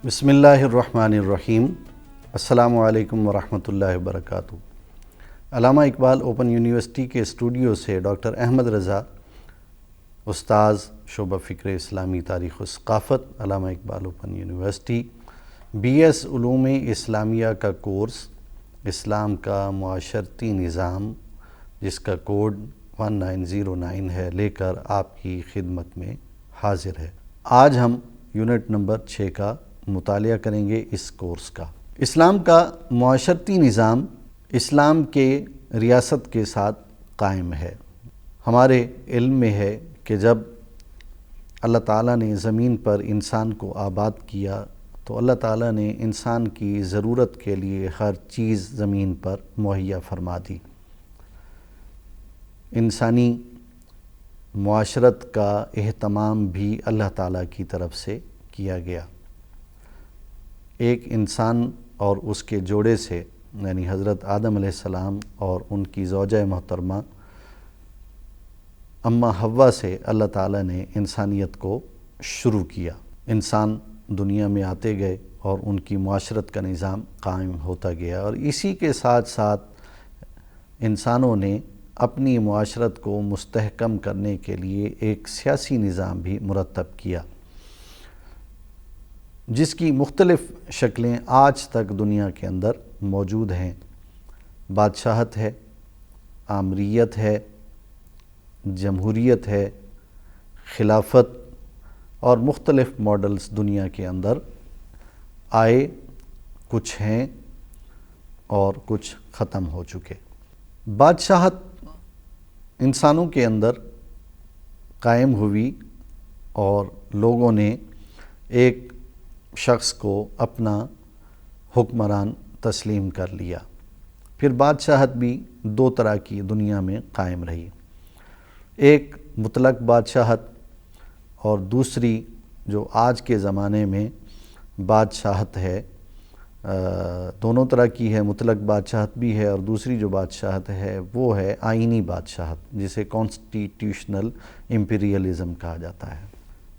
بسم اللہ الرحمن الرحیم۔ السلام علیکم ورحمۃ اللہ وبرکاتہ۔ علامہ اقبال اوپن یونیورسٹی کے اسٹوڈیو سے ڈاکٹر احمد رضا، استاذ شعبہ فکر اسلامی تاریخ و ثقافت، علامہ اقبال اوپن یونیورسٹی، BS علوم اسلامیہ کا کورس اسلام کا معاشرتی نظام، جس کا کوڈ 1909 ہے، لے کر آپ کی خدمت میں حاضر ہے۔ آج ہم یونٹ نمبر 6 کا مطالعہ کریں گے اس کورس کا۔ اسلام کا معاشرتی نظام اسلام کے ریاست کے ساتھ قائم ہے۔ ہمارے علم میں ہے کہ جب اللہ تعالیٰ نے زمین پر انسان کو آباد کیا تو اللہ تعالیٰ نے انسان کی ضرورت کے لیے ہر چیز زمین پر مہیا فرما دی۔ انسانی معاشرت کا اہتمام بھی اللہ تعالیٰ کی طرف سے کیا گیا۔ ایک انسان اور اس کے جوڑے سے، یعنی حضرت آدم علیہ السلام اور ان کی زوجہ محترمہ اماں حوا سے اللہ تعالیٰ نے انسانیت کو شروع کیا۔ انسان دنیا میں آتے گئے اور ان کی معاشرت کا نظام قائم ہوتا گیا، اور اسی کے ساتھ ساتھ انسانوں نے اپنی معاشرت کو مستحکم کرنے کے لیے ایک سیاسی نظام بھی مرتب کیا، جس کی مختلف شکلیں آج تک دنیا کے اندر موجود ہیں۔ بادشاہت ہے، آمریت ہے، جمہوریت ہے، خلافت، اور مختلف ماڈلز دنیا کے اندر آئے، کچھ ہیں اور کچھ ختم ہو چکے۔ بادشاہت انسانوں کے اندر قائم ہوئی اور لوگوں نے ایک شخص کو اپنا حکمران تسلیم کر لیا۔ پھر بادشاہت بھی دو طرح کی دنیا میں قائم رہی، ایک مطلق بادشاہت اور دوسری جو آج کے زمانے میں بادشاہت ہے۔ دونوں طرح کی ہے، مطلق بادشاہت بھی ہے، اور دوسری جو بادشاہت ہے وہ ہے آئینی بادشاہت، جسے کانسٹیٹیوشنل امپیریلزم کہا جاتا ہے۔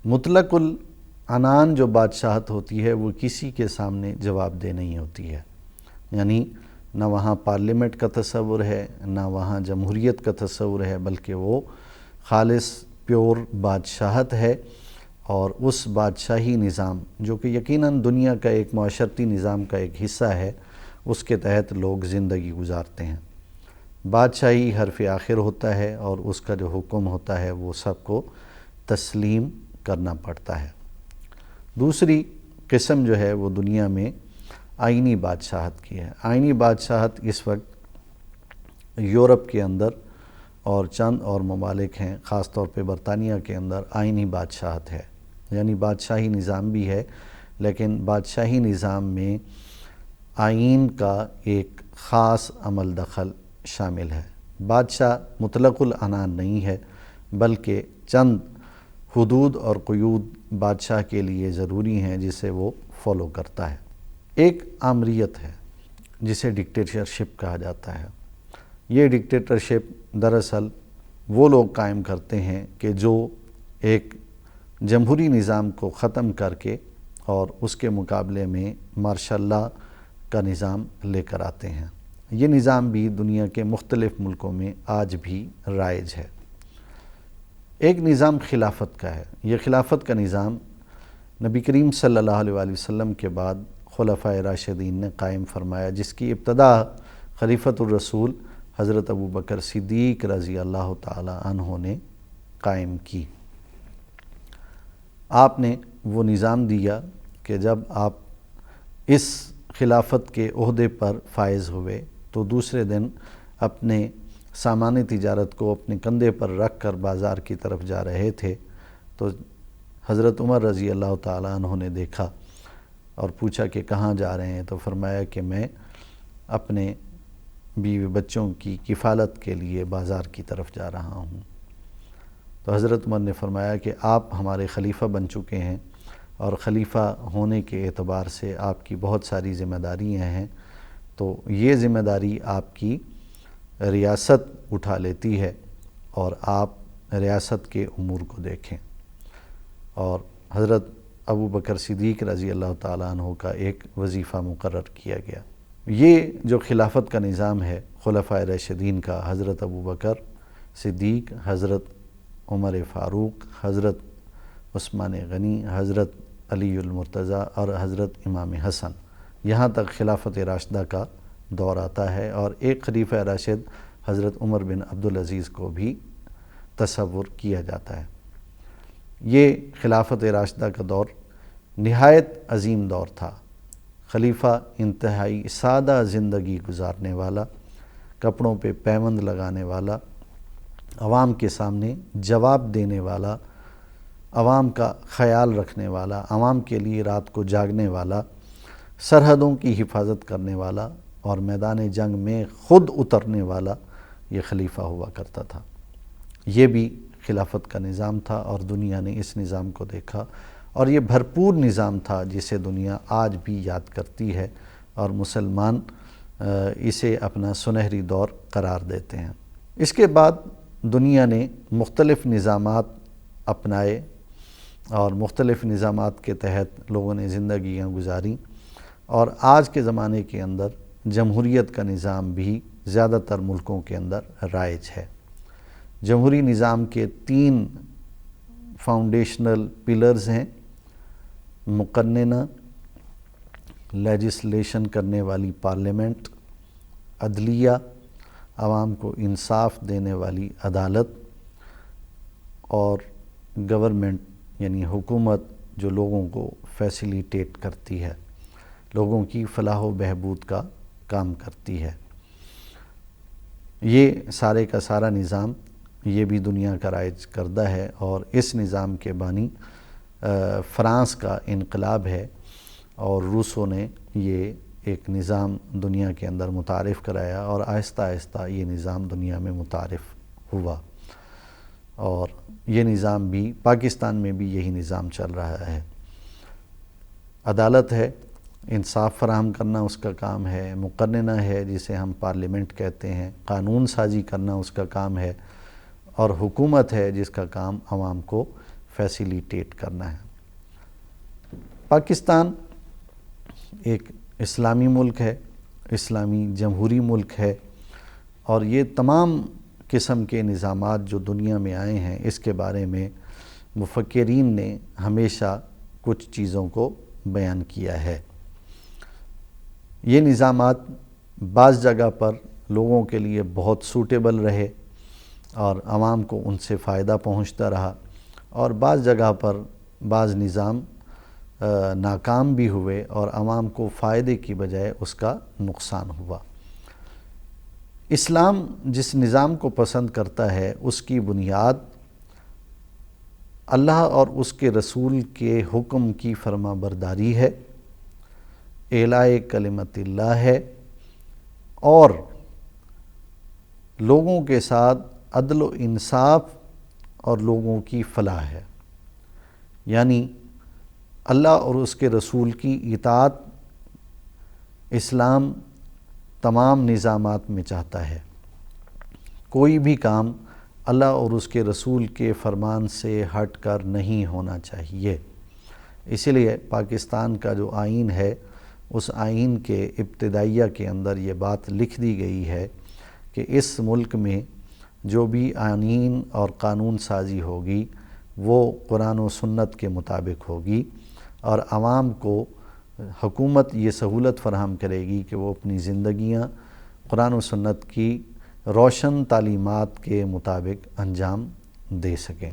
مطلق العنان جو بادشاہت ہوتی ہے وہ کسی کے سامنے جواب دہ نہیں ہوتی ہے، یعنی نہ وہاں پارلیمنٹ کا تصور ہے، نہ وہاں جمہوریت کا تصور ہے، بلکہ وہ خالص پیور بادشاہت ہے۔ اور اس بادشاہی نظام جو کہ یقیناً دنیا کا ایک معاشرتی نظام کا ایک حصہ ہے، اس کے تحت لوگ زندگی گزارتے ہیں۔ بادشاہی حرف آخر ہوتا ہے اور اس کا جو حکم ہوتا ہے وہ سب کو تسلیم کرنا پڑتا ہے۔ دوسری قسم جو ہے وہ دنیا میں آئینی بادشاہت کی ہے۔ آئینی بادشاہت اس وقت یورپ کے اندر اور چند اور ممالک ہیں، خاص طور پہ برطانیہ کے اندر آئینی بادشاہت ہے، یعنی بادشاہی نظام بھی ہے، لیکن بادشاہی نظام میں آئین کا ایک خاص عمل دخل شامل ہے۔ بادشاہ مطلق العنان نہیں ہے، بلکہ چند حدود اور قیود بادشاہ کے لیے ضروری ہیں جسے وہ فالو کرتا ہے۔ ایک آمریت ہے جسے ڈکٹیٹرشپ کہا جاتا ہے۔ یہ ڈکٹیٹرشپ دراصل وہ لوگ قائم کرتے ہیں کہ جو ایک جمہوری نظام کو ختم کر کے اور اس کے مقابلے میں مارشل لاء کا نظام لے کر آتے ہیں۔ یہ نظام بھی دنیا کے مختلف ملکوں میں آج بھی رائج ہے۔ ایک نظام خلافت کا ہے۔ یہ خلافت کا نظام نبی کریم صلی اللہ علیہ وآلہ وسلم کے بعد خلفائے راشدین نے قائم فرمایا، جس کی ابتدا خلیفۃ الرسول حضرت ابوبکر صدیق رضی اللہ تعالی عنہ نے قائم کی۔ آپ نے وہ نظام دیا کہ جب آپ اس خلافت کے عہدے پر فائز ہوئے تو دوسرے دن اپنے سامان تجارت کو اپنے کندھے پر رکھ کر بازار کی طرف جا رہے تھے تو حضرت عمر رضی اللہ تعالیٰ عنہ نے دیکھا اور پوچھا کہ کہاں جا رہے ہیں، تو فرمایا کہ میں اپنے بیوی بچوں کی کفالت کے لیے بازار کی طرف جا رہا ہوں۔ تو حضرت عمر نے فرمایا کہ آپ ہمارے خلیفہ بن چکے ہیں، اور خلیفہ ہونے کے اعتبار سے آپ کی بہت ساری ذمہ داریاں ہیں، تو یہ ذمہ داری آپ کی ریاست اٹھا لیتی ہے اور آپ ریاست کے امور کو دیکھیں۔ اور حضرت ابو بکر صدیق رضی اللہ تعالیٰ عنہ کا ایک وظیفہ مقرر کیا گیا۔ یہ جو خلافت کا نظام ہے خلفائے راشدین کا، حضرت ابو بکر صدیق، حضرت عمر فاروق، حضرت عثمان غنی، حضرت علی المرتضیٰ اور حضرت امام حسن، یہاں تک خلافت راشدہ کا دور آتا ہے، اور ایک خلیفہ راشد حضرت عمر بن عبدالعزیز کو بھی تصور کیا جاتا ہے۔ یہ خلافت راشدہ کا دور نہایت عظیم دور تھا۔ خلیفہ انتہائی سادہ زندگی گزارنے والا، کپڑوں پہ پیوند لگانے والا، عوام کے سامنے جواب دینے والا، عوام کا خیال رکھنے والا، عوام کے لیے رات کو جاگنے والا، سرحدوں کی حفاظت کرنے والا اور میدان جنگ میں خود اترنے والا یہ خلیفہ ہوا کرتا تھا۔ یہ بھی خلافت کا نظام تھا اور دنیا نے اس نظام کو دیکھا، اور یہ بھرپور نظام تھا جسے دنیا آج بھی یاد کرتی ہے، اور مسلمان اسے اپنا سنہری دور قرار دیتے ہیں۔ اس کے بعد دنیا نے مختلف نظامات اپنائے اور مختلف نظامات کے تحت لوگوں نے زندگیاں گزاری، اور آج کے زمانے کے اندر جمہوریت کا نظام بھی زیادہ تر ملکوں کے اندر رائج ہے۔ جمہوری نظام کے 3 فاؤنڈیشنل پلرز ہیں: مقننہ، لیجسلیشن کرنے والی پارلیمنٹ، عدلیہ، عوام کو انصاف دینے والی عدالت، اور گورنمنٹ یعنی حکومت جو لوگوں کو فیسیلیٹیٹ کرتی ہے، لوگوں کی فلاح و بہبود کا کام کرتی ہے۔ یہ سارے کا سارا نظام یہ بھی دنیا کا رائج کردہ ہے، اور اس نظام کے بانی فرانس کا انقلاب ہے، اور روسوں نے یہ ایک نظام دنیا کے اندر متعارف کرایا، اور آہستہ آہستہ یہ نظام دنیا میں متعارف ہوا، اور یہ نظام بھی پاکستان میں بھی یہی نظام چل رہا ہے۔ عدالت ہے، انصاف فراہم کرنا اس کا کام ہے، مقننہ ہے جسے ہم پارلیمنٹ کہتے ہیں، قانون سازی کرنا اس کا کام ہے، اور حکومت ہے جس کا کام عوام کو فیسیلیٹیٹ کرنا ہے۔ پاکستان ایک اسلامی ملک ہے، اسلامی جمہوری ملک ہے، اور یہ تمام قسم کے نظامات جو دنیا میں آئے ہیں اس کے بارے میں مفکرین نے ہمیشہ کچھ چیزوں کو بیان کیا ہے۔ یہ نظامات بعض جگہ پر لوگوں کے لیے بہت سوٹیبل رہے اور عوام کو ان سے فائدہ پہنچتا رہا، اور بعض جگہ پر بعض نظام ناکام بھی ہوئے اور عوام کو فائدے کی بجائے اس کا نقصان ہوا۔ اسلام جس نظام کو پسند کرتا ہے اس کی بنیاد اللہ اور اس کے رسول کے حکم کی فرما برداری ہے، اعلاء کلمت اللہ ہے، اور لوگوں کے ساتھ عدل و انصاف اور لوگوں کی فلاح ہے۔ یعنی اللہ اور اس کے رسول کی اطاعت اسلام تمام نظامات میں چاہتا ہے۔ کوئی بھی کام اللہ اور اس کے رسول کے فرمان سے ہٹ کر نہیں ہونا چاہیے۔ اسی لیے پاکستان کا جو آئین ہے اس آئین کے ابتدائیہ کے اندر یہ بات لکھ دی گئی ہے کہ اس ملک میں جو بھی آئین اور قانون سازی ہوگی وہ قرآن و سنت کے مطابق ہوگی، اور عوام کو حکومت یہ سہولت فراہم کرے گی کہ وہ اپنی زندگیاں قرآن و سنت کی روشن تعلیمات کے مطابق انجام دے سکیں۔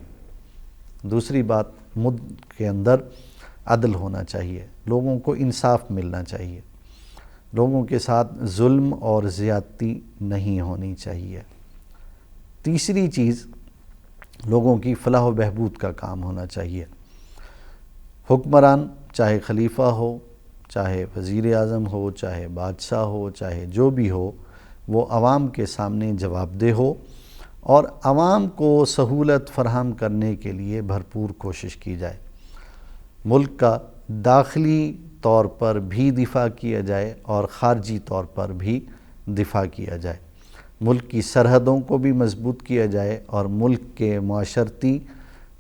دوسری بات، ملک کے اندر عدل ہونا چاہیے، لوگوں کو انصاف ملنا چاہیے، لوگوں کے ساتھ ظلم اور زیادتی نہیں ہونی چاہیے۔ تیسری چیز، لوگوں کی فلاح و بہبود کا کام ہونا چاہیے۔ حکمران چاہے خلیفہ ہو، چاہے وزیر اعظم ہو، چاہے بادشاہ ہو، چاہے جو بھی ہو، وہ عوام کے سامنے جواب دہ ہو اور عوام کو سہولت فراہم کرنے کے لیے بھرپور کوشش کی جائے۔ ملک کا داخلی طور پر بھی دفاع کیا جائے اور خارجی طور پر بھی دفاع کیا جائے۔ ملک کی سرحدوں کو بھی مضبوط کیا جائے اور ملک کے معاشرتی،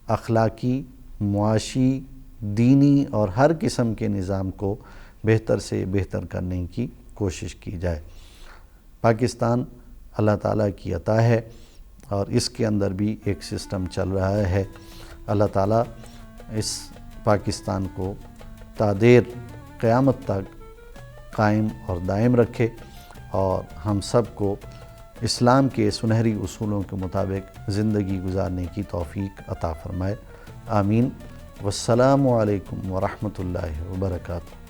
اخلاقی، معاشی، دینی اور ہر قسم کے نظام کو بہتر سے بہتر کرنے کی کوشش کی جائے۔ پاکستان اللہ تعالیٰ کی عطا ہے اور اس کے اندر بھی ایک سسٹم چل رہا ہے۔ اللہ تعالیٰ اس پاکستان کو تا دیر قیامت تک قائم اور دائم رکھے اور ہم سب کو اسلام کے سنہری اصولوں کے مطابق زندگی گزارنے کی توفیق عطا فرمائے۔ آمین۔ والسلام علیکم ورحمۃ اللہ وبرکاتہ۔